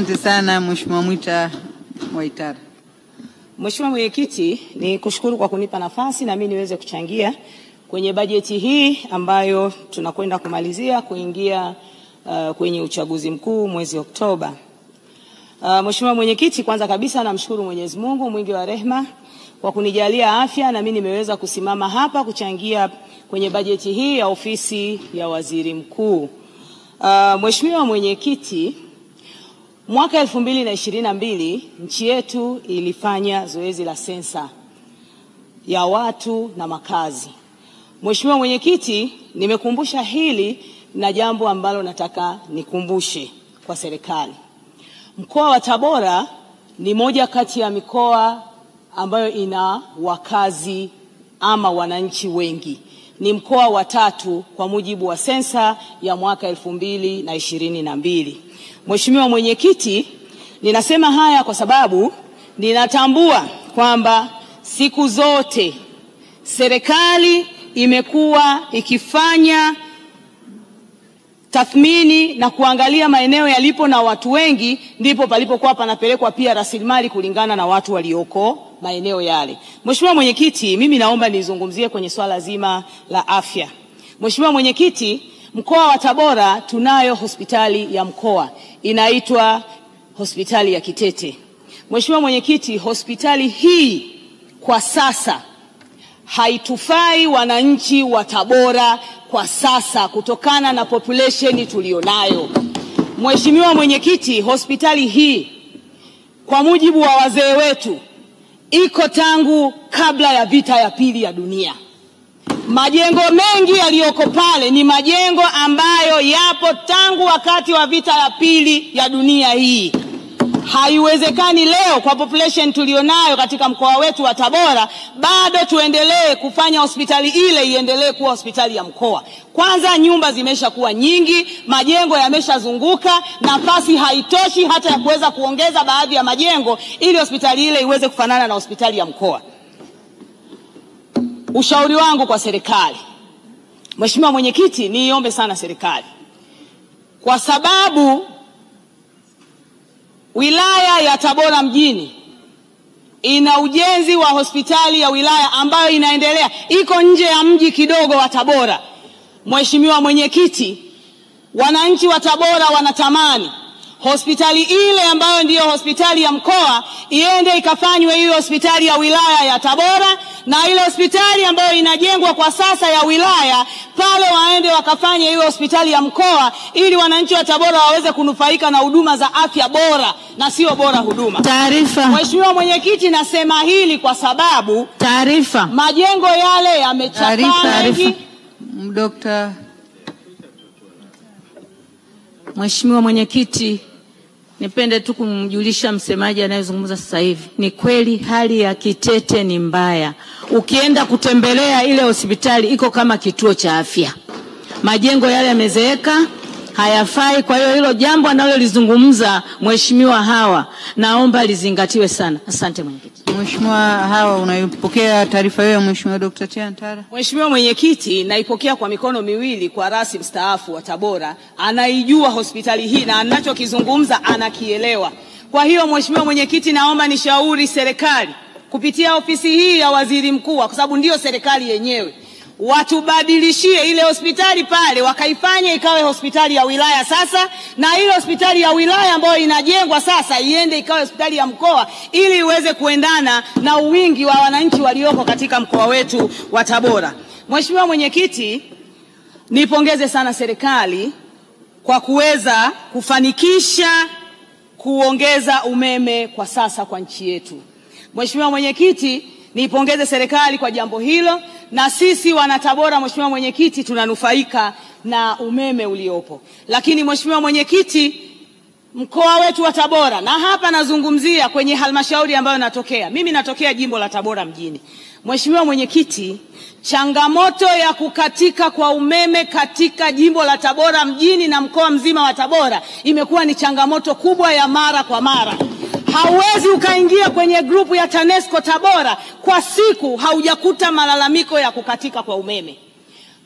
Asante sana Mheshimiwa Mwita Waitara. Mheshimiwa Mwenyekiti, ni kushukuru kwa kunipa nafasi na mimi niweze kuchangia kwenye bajeti hii ambayo tunakwenda kumalizia kuingia kwenye uchaguzi mkuu mwezi Oktoba. Mheshimiwa Mwenyekiti, kwanza kabisa namshukuru Mwenyezi Mungu mwingi wa rehema kwa kunijalia afya na mimi nimeweza kusimama hapa kuchangia kwenye bajeti hii ya ofisi ya Waziri Mkuu. Mheshimiwa Mwenyekiti, mwaka 2022 nchi yetu ilifanya zoezi la sensa ya watu na makazi. Mheshimiwa Mwenyekiti, nimekumbusha hili na jambo ambalo nataka nikumbushe kwa serikali. Mkoa wa Tabora ni moja kati ya mikoa ambayo ina wakazi ama wananchi wengi. Ni mkoa wa 3 kwa mujibu wa sensa ya mwaka 2022. Mheshimiwa Mwenyekiti, ninasema haya kwa sababu ninatambua kwamba siku zote serikali imekuwa ikifanya tathmini na kuangalia maeneo yalipo na watu wengi ndipo palipokuwa panapelekwa pia rasilimali kulingana na watu walioko maeneo yale. Mheshimiwa Mwenyekiti, mimi naomba nizungumzie kwenye swala zima la afya. Mheshimiwa Mwenyekiti, mkoa wa Tabora tunayo hospitali ya mkoa inaitwa hospitali ya Kitete. Mheshimiwa Mwenyekiti, hospitali hii kwa sasa haitufai wananchi wa Tabora kwa sasa kutokana na population tulionayo. Mheshimiwa Mwenyekiti, hospitali hii kwa mujibu wa wazee wetu iko tangu kabla ya vita ya pili ya dunia. Majengo mengi yaliyoko pale ni majengo ambayo yapo tangu wakati wa vita ya pili ya dunia hii. Haiwezekani leo kwa population tulionayo katika mkoa wetu wa Tabora bado tuendelee kufanya hospitali ile iendelee kuwa hospitali ya mkoa. Kwanza nyumba zimeshakuwa nyingi, majengo yameshazunguka, nafasi haitoshi hata ya kuweza kuongeza baadhi ya majengo ili hospitali ile iweze kufanana na hospitali ya mkoa. Ushauri wangu kwa serikali, Mheshimiwa Mwenyekiti, niombe sana serikali, kwa sababu wilaya ya Tabora mjini ina ujenzi wa hospitali ya wilaya ambayo inaendelea, iko nje ya mji kidogo wa Tabora. Mheshimiwa Mwenyekiti, wananchi wa Tabora wanatamani hospitali ile ambayo ndiyo hospitali ya mkoa iende ikafanywe hiyo hospitali ya wilaya ya Tabora, na ile hospitali ambayo inajengwa kwa sasa ya wilaya pale waende wakafanye hiyo hospitali ya mkoa ili wananchi wa Tabora waweze kunufaika na huduma za afya bora na sio bora huduma. Taarifa. Mheshimiwa Mwenyekiti, nasema hili kwa sababu majengo yale yamechakaa mengi. Dr. Mheshimiwa Mwenyekiti, nipende tu kumjulisha msemaji anayezungumza sasa hivi. Ni kweli hali ya Kitete ni mbaya. Ukienda kutembelea ile hospitali iko kama kituo cha afya. Majengo yale yamezeeka, hayafai. Kwa hiyo hilo jambo analolizungumza Mheshimiwa Hawa naomba lizingatiwe sana. Asante Mwenyekiti. Mheshimiwa Hawa, unaipokea taarifa hiyo ya Mheshimiwa Dr. Tiantara? Mheshimiwa Mwenyekiti, naipokea kwa mikono miwili kwa rasi mstaafu wa Tabora. Anaijua hospitali hii na anachokizungumza anakielewa. Kwa hiyo Mheshimiwa Mwenyekiti, naomba nishauri serikali kupitia ofisi hii ya Waziri Mkuu, kwa sababu ndio serikali yenyewe, watubadilishie ile hospitali pale wakaifanye ikawe hospitali ya wilaya sasa, na ile hospitali ya wilaya ambayo inajengwa sasa iende ikawe hospitali ya mkoa ili iweze kuendana na wingi wa wananchi walioko katika mkoa wetu wa Tabora. Mheshimiwa Mwenyekiti, nipongeze sana serikali kwa kuweza kufanikisha kuongeza umeme kwa sasa kwa nchi yetu. Mheshimiwa Mwenyekiti, niipongeze serikali kwa jambo hilo, na sisi wana Tabora Mheshimiwa Mwenyekiti tunanufaika na umeme uliopo. Lakini Mheshimiwa Mwenyekiti, mkoa wetu wa Tabora, na hapa nazungumzia kwenye halmashauri ambayo natokea. Mimi natokea jimbo la Tabora mjini. Mheshimiwa Mwenyekiti, changamoto ya kukatika kwa umeme katika jimbo la Tabora mjini na mkoa mzima wa Tabora imekuwa ni changamoto kubwa ya mara kwa mara. Hauwezi ukaingia kwenye grupu ya TANESCO Tabora kwa siku haujakuta malalamiko ya kukatika kwa umeme.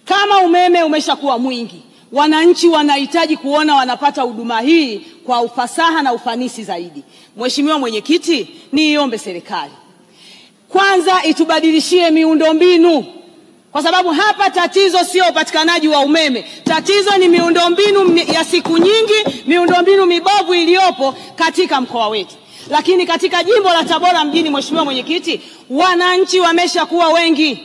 Kama umeme umeshakuwa mwingi, Wananchi wanahitaji kuona wanapata huduma hii kwa ufasaha na ufanisi zaidi. Mheshimiwa Mwenyekiti, niombe serikali kwanza itubadilishie miundombinu, kwa sababu hapa tatizo sio upatikanaji wa umeme. Tatizo ni miundombinu ya siku nyingi, miundombinu mibovu iliyopo katika mkoa wetu. Lakini katika jimbo la Tabora mjini, Mheshimiwa Mwenyekiti, wananchi wameshakuwa wengi.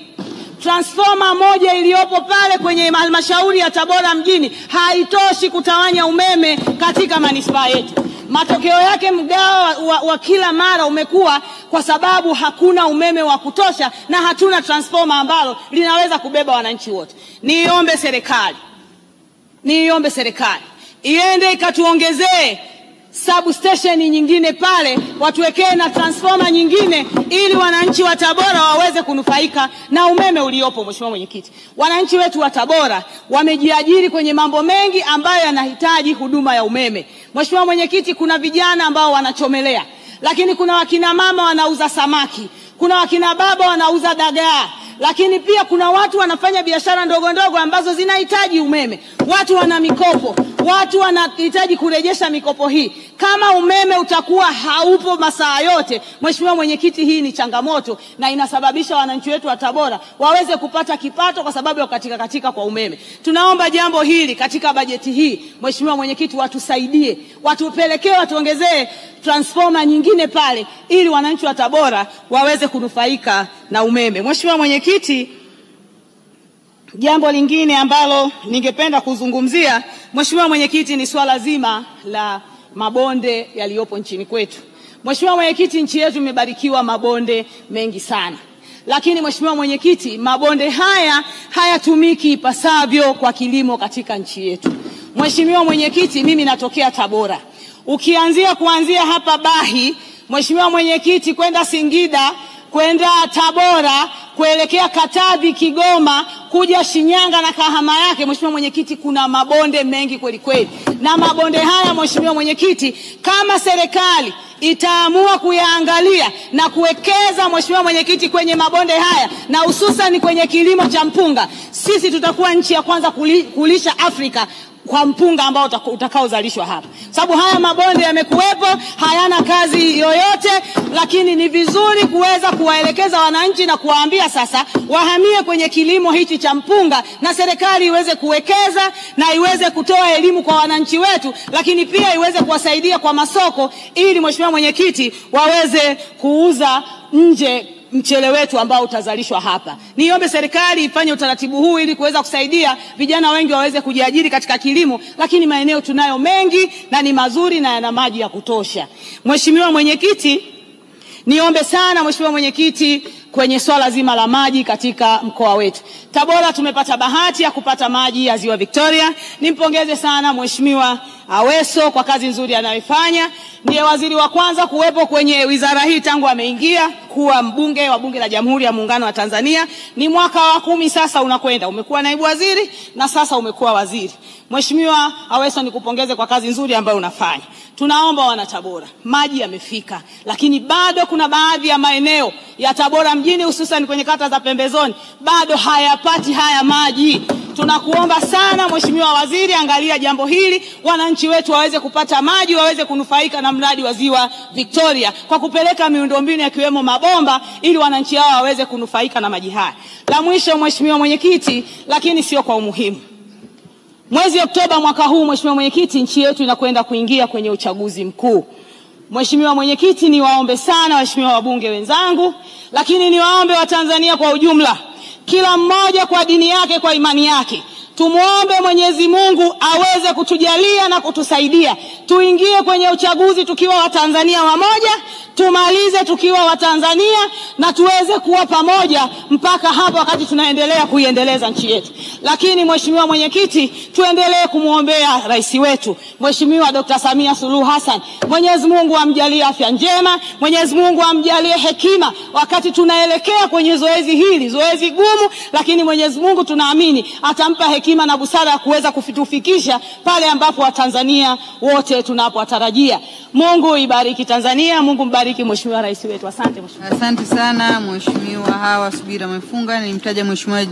Transformer moja iliyopo pale kwenye halmashauri ya Tabora mjini haitoshi kutawanya umeme katika manispaa yetu. Matokeo yake mgao wa kila mara umekuwa kwa sababu hakuna umeme wa kutosha na hatuna transformer ambalo linaweza kubeba wananchi wote. Niombe serikali iende ikatuongezee substation nyingine pale, watuwekee na transformer nyingine ili wananchi wa Tabora waweze kunufaika na umeme uliopo. Mheshimiwa Mwenyekiti, wananchi wetu wa Tabora wamejiajiri kwenye mambo mengi ambayo yanahitaji huduma ya umeme. Mheshimiwa Mwenyekiti, kuna vijana ambao wanachomelea, lakini kuna wakina mama wanauza samaki, kuna wakina baba wanauza dagaa, lakini pia kuna watu wanafanya biashara ndogo ndogo ambazo zinahitaji umeme. Watu wana mikopo, watu wanahitaji kurejesha mikopo hii. Kama umeme utakuwa haupo masaa yote, Mheshimiwa Mwenyekiti, hii ni changamoto na inasababisha wananchi wetu wa Tabora waweze kupata kipato kwa sababu ya katika kwa umeme. Tunaomba jambo hili katika bajeti hii, Mheshimiwa Mwenyekiti, watusaidie, watupelekee, watuongezee transformer nyingine pale ili wananchi wa Tabora waweze kunufaika na umeme. Mheshimiwa Mwenyekiti, jambo lingine ambalo ningependa kuzungumzia, Mheshimiwa Mwenyekiti, ni swala zima la mabonde yaliyopo nchini kwetu. Mheshimiwa Mwenyekiti, nchi yetu imebarikiwa mabonde mengi sana. Lakini Mheshimiwa Mwenyekiti, mabonde haya hayatumiki ipasavyo kwa kilimo katika nchi yetu. Mheshimiwa Mwenyekiti, mimi natokea Tabora. Kuanzia hapa Bahi, Mheshimiwa Mwenyekiti, kwenda Singida, kwenda Tabora, kuelekea Katavi, Kigoma, kuja Shinyanga na Kahama yake, Mheshimiwa Mwenyekiti, kuna mabonde mengi kweli kweli. Na mabonde haya, Mheshimiwa Mwenyekiti, kama serikali itaamua kuyaangalia na kuwekeza, Mheshimiwa Mwenyekiti, kwenye mabonde haya na hususan kwenye kilimo cha mpunga, sisi tutakuwa nchi ya kwanza kulisha Afrika kwa mpunga ambao utakaozalishwa hapa. Sababu haya mabonde yamekuwepo, hayana kazi yoyote, lakini ni vizuri kuweza kuwaelekeza wananchi na kuwaambia sasa wahamie kwenye kilimo hichi cha mpunga, na serikali iweze kuwekeza na iweze kutoa elimu kwa wananchi wetu, lakini pia iweze kuwasaidia kwa masoko ili, Mheshimiwa Mwenyekiti, waweze kuuza nje mchele wetu ambao utazalishwa hapa. Niombe serikali ifanye utaratibu huu ili kuweza kusaidia vijana wengi waweze kujiajiri katika kilimo, lakini maeneo tunayo mengi na ni mazuri na yana maji ya kutosha. Mheshimiwa Mwenyekiti, niombe sana Mheshimiwa Mwenyekiti, kwenye swala zima la maji katika mkoa wetu Tabora tumepata bahati ya kupata maji ya Ziwa Victoria. Nimpongeze sana Mheshimiwa Aweso kwa kazi nzuri anayofanya. Ndiye waziri wa kwanza kuwepo kwenye wizara hii tangu ameingia kuwa mbunge wa Bunge la Jamhuri ya Muungano wa Tanzania. Ni mwaka wa 10 sasa unakwenda. Umekuwa naibu waziri na sasa umekuwa waziri. Mheshimiwa Aweso, nikupongeze kwa kazi nzuri ambayo unafanya. Tunaomba wana Tabora, maji yamefika, lakini bado kuna baadhi ya maeneo ya Tabora mjini hususan kwenye kata za pembezoni bado hayapati haya maji. Tunakuomba sana Mheshimiwa Waziri, angalia jambo hili, wananchi wetu waweze kupata maji, waweze kunufaika na mradi wa Ziwa Victoria kwa kupeleka miundombinu yakiwemo mabomba ili wananchi hao waweze kunufaika na maji haya. La mwisho Mheshimiwa Mwenyekiti, lakini sio kwa umuhimu, mwezi Oktoba mwaka huu Mheshimiwa Mwenyekiti, nchi yetu inakwenda kuingia kwenye uchaguzi mkuu. Mheshimiwa Mwenyekiti, niwaombe sana waheshimiwa wabunge wenzangu, lakini niwaombe Watanzania kwa ujumla, kila mmoja kwa dini yake, kwa imani yake, tumuombe Mwenyezi Mungu aweze kutujalia na kutusaidia tuingie kwenye uchaguzi tukiwa Watanzania wamoja, tumalize tukiwa Watanzania na tuweze kuwa pamoja mpaka hapo wakati tunaendelea kuiendeleza nchi yetu. Lakini Mheshimiwa Mwenyekiti, tuendelee kumuombea rais wetu Mheshimiwa Dr. Samia Suluhu Hassan. Mwenyezi Mungu amjalie afya njema, Mwenyezi Mungu amjalie hekima wakati tunaelekea kwenye zoezi hili, zoezi gumu, lakini Mwenyezi Mungu tunaamini atampa hekima na busara ya kuweza kutufikisha pale ambapo Watanzania wote tunapotarajia. Mungu ibariki Tanzania, Mungu mbariki Mheshimiwa rais wetu. Asante Mheshimiwa. Asante sana Mheshimiwa Hawa Subira Mwefunga. Nilimtaja Mheshimiwa